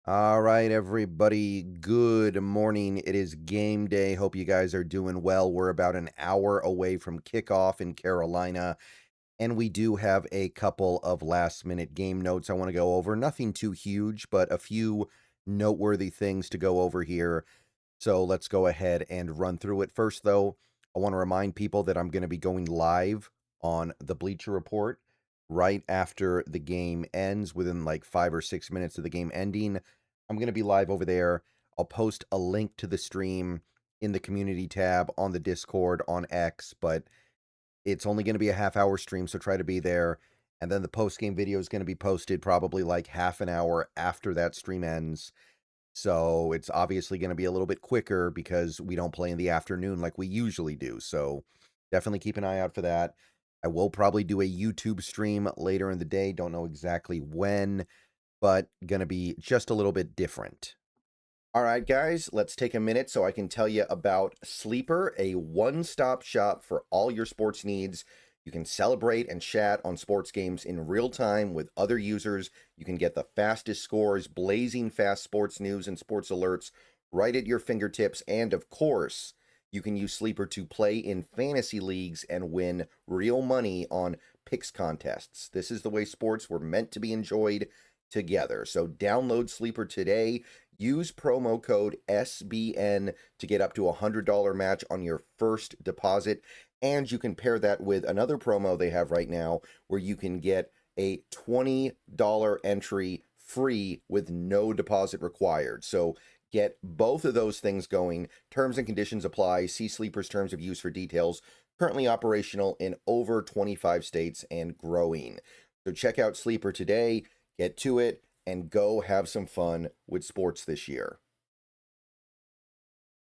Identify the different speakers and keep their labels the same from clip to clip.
Speaker 1: All right, everybody. Good morning. It is game day. Hope you guys are doing well. We're about an hour away from kickoff in Carolina, and we do have a couple of last minute game notes I want to go over. Nothing too huge, but a few noteworthy things to go over here. So let's go ahead and run through it. First, though, I want to remind people that I'm going to be going live on the Bleacher Report right after the game ends, within like 5 or 6 minutes of the game ending. I'm going to be live over there. I'll post a link to the stream in the community tab on the Discord on X, but it's only going to be a half-hour stream, so try to be there. And then the post-game video is going to be posted probably like half an hour after that stream ends. So it's obviously going to be a little bit quicker because we don't play in the afternoon like we usually do. So definitely keep an eye out for that. I will probably do a YouTube stream later in the day. Don't know exactly when, but going to be just a little bit different. All right, guys, let's take a minute so I can tell you about Sleeper, a one-stop shop for all your sports needs. You can celebrate and chat on sports games in real time with other users. You can get the fastest scores, blazing fast sports news and sports alerts right at your fingertips. And of course, you can use Sleeper to play in fantasy leagues and win real money on picks contests. This is the way sports were meant to be enjoyed together. So download Sleeper today. Use promo code SBN to get up to a $100 match on your first deposit. And you can pair that with another promo they have right now where you can get a $20 entry free with no deposit required. So get both of those things going. Terms and conditions apply. See Sleeper's terms of use for details. Currently operational in over 25 states and growing. So check out Sleeper today. Get to it and go have some fun with sports this year.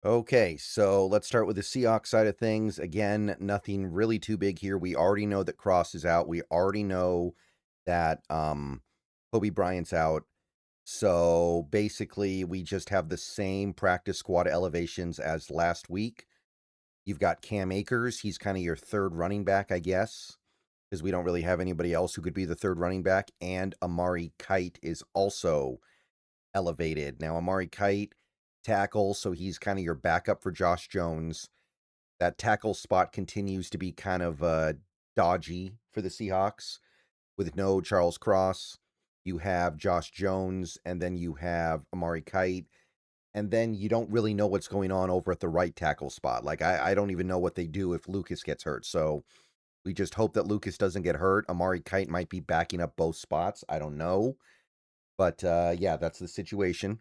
Speaker 1: Okay, so let's start with the Seahawks side of things. Again, nothing really too big here. We already know that Cross is out. We already know that Kobe Bryant's out. So basically, we just have the same practice squad elevations as last week. You've got Cam Akers. He's kind of your third running back, I guess, because we don't really have anybody else who could be the third running back. And Amari Kight is also elevated. Now, Amari Kight, tackle, so he's kind of your backup for Josh Jones. That tackle spot continues to be kind of dodgy for the Seahawks with no Charles Cross. You have Josh Jones, and then you have Amari Kight. And then you don't really know what's going on over at the right tackle spot. Like, I don't even know what they do if Lucas gets hurt. So we just hope that Lucas doesn't get hurt. Amari Kight might be backing up both spots. I don't know. But yeah, that's the situation.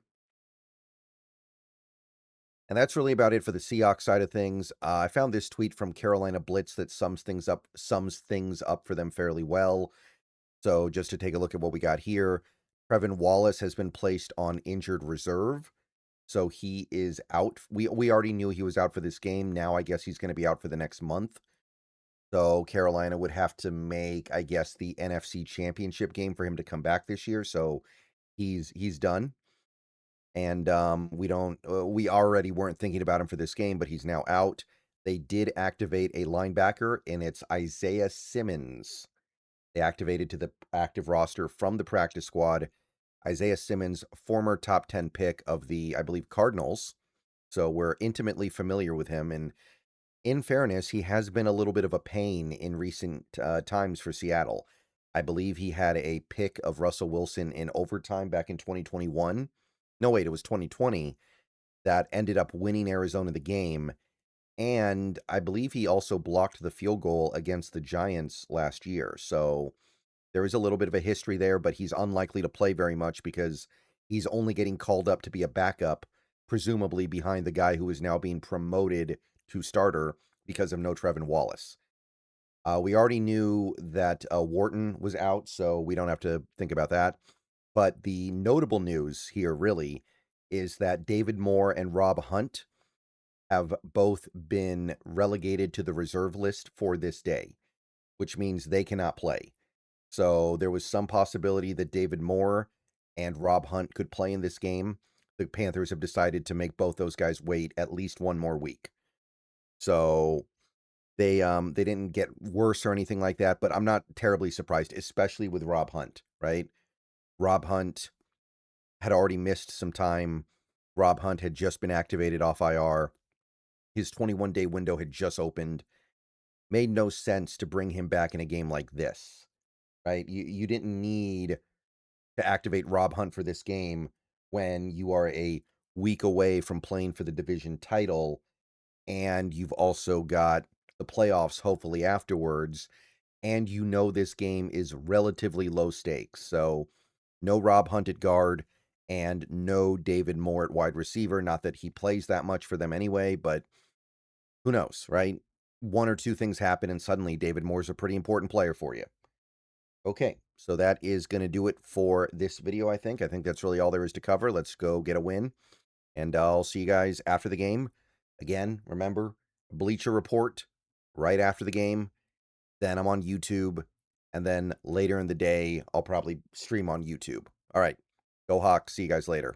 Speaker 1: And that's really about it for the Seahawks side of things. I found this tweet from Carolina Blitz that sums things up for them fairly well. So just to take a look at what we got here, Trevin Wallace has been placed on injured reserve. So he is out. We already knew he was out for this game. Now I guess he's going to be out for the next month. So Carolina would have to make, I guess, the NFC Championship game for him to come back this year. So he's done. And we already weren't thinking about him for this game, but he's now out. They did activate a linebacker, and it's Isaiah Simmons. They activated to the active roster from the practice squad. Isaiah Simmons, former top 10 pick of the, I believe, Cardinals. So we're intimately familiar with him. And in fairness, he has been a little bit of a pain in recent times for Seattle. I believe he had a pick of Russell Wilson in overtime back in 2021. No, wait, it was 2020 that ended up winning Arizona the game. And I believe he also blocked the field goal against the Giants last year. So there is a little bit of a history there, but he's unlikely to play very much because he's only getting called up to be a backup, presumably behind the guy who is now being promoted to starter because of no Trevin Wallace. We already knew that Wharton was out, so we don't have to think about that. But the notable news here really is that David Moore and Rob Hunt have both been relegated to the reserve list for this day, which means they cannot play. So there was some possibility that David Moore and Rob Hunt could play in this game. The Panthers have decided to make both those guys wait at least one more week. So they didn't get worse or anything like that, but I'm not terribly surprised, especially with Rob Hunt, right? Rob Hunt had already missed some time. Rob Hunt had just been activated off IR. His 21-day window had just opened. Made no sense to bring him back in a game like this, right? You didn't need to activate Rob Hunt for this game when you are a week away from playing for the division title, and you've also got the playoffs hopefully afterwards, and you know this game is relatively low stakes. So no Rob Hunt at guard and no David Moore at wide receiver. Not that he plays that much for them anyway, but who knows, right? One or two things happen and suddenly David Moore's a pretty important player for you. Okay, so that is going to do it for this video, I think. I think that's really all there is to cover. Let's go get a win, and I'll see you guys after the game. Again, remember, Bleacher Report right after the game. Then I'm on YouTube, and then later in the day, I'll probably stream on YouTube. All right, go Hawks. See you guys later.